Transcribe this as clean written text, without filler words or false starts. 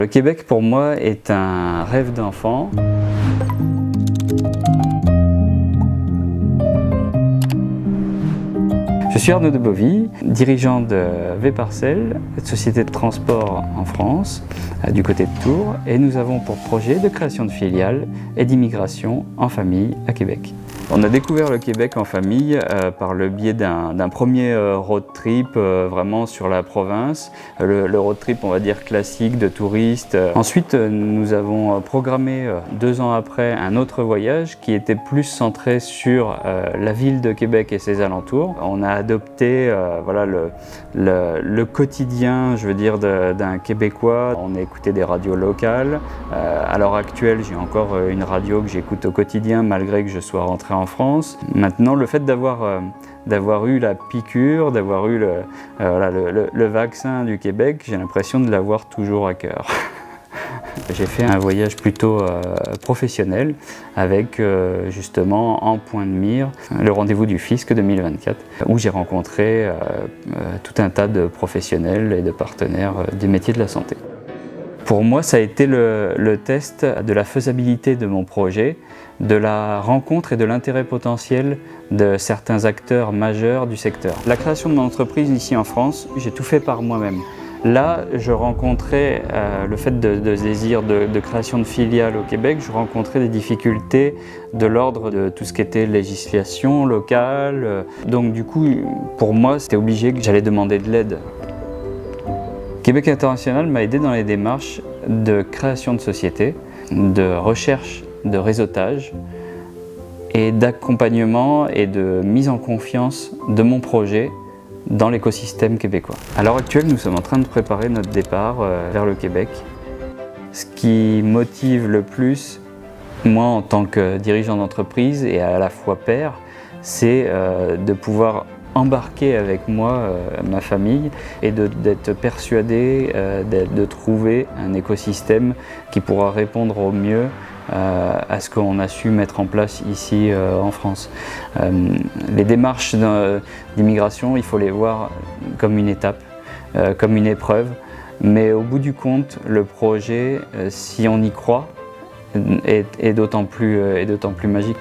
Le Québec pour moi est un rêve d'enfant. Je suis Arnaud de Bovy, dirigeant de V-Parcelles, société de transport en France, du côté de Tours, et nous avons pour projet de création de filiales et d'immigration en famille à Québec. On a découvert le Québec en famille par le biais d'un premier road trip vraiment sur la province, le road trip on va dire classique de touristes. Ensuite nous avons programmé 2 ans après un autre voyage qui était plus centré sur la ville de Québec et ses alentours. On a adopté voilà, le quotidien je veux dire d'un Québécois. On a écouté des radios locales. À l'heure actuelle j'ai encore une radio que j'écoute au quotidien malgré que je sois rentré en France. Maintenant, le fait d'avoir eu la piqûre, d'avoir eu le vaccin du Québec, j'ai l'impression de l'avoir toujours à cœur. J'ai fait un voyage plutôt professionnel avec justement en point de mire le rendez-vous du fisc 2024 où j'ai rencontré tout un tas de professionnels et de partenaires du métier de la santé. Pour moi, ça a été le test de la faisabilité de mon projet, de la rencontre et de l'intérêt potentiel de certains acteurs majeurs du secteur. La création de mon entreprise ici en France, j'ai tout fait par moi-même. Là, je rencontrais le fait de désir de création de filiales au Québec, je rencontrais des difficultés de l'ordre de tout ce qui était législation locale. Donc du coup, pour moi, c'était obligé que j'allais demander de l'aide. Québec International m'a aidé dans les démarches de création de société, de recherche, de réseautage et d'accompagnement et de mise en confiance de mon projet dans l'écosystème québécois. À l'heure actuelle, nous sommes en train de préparer notre départ vers le Québec. Ce qui motive le plus, moi en tant que dirigeant d'entreprise et à la fois père, c'est de pouvoir embarquer avec moi ma famille et d'être persuadé de trouver un écosystème qui pourra répondre au mieux à ce qu'on a su mettre en place ici en France. Les démarches d'immigration, il faut les voir comme une étape, comme une épreuve, mais au bout du compte, le projet, si on y croit, est d'autant plus magique.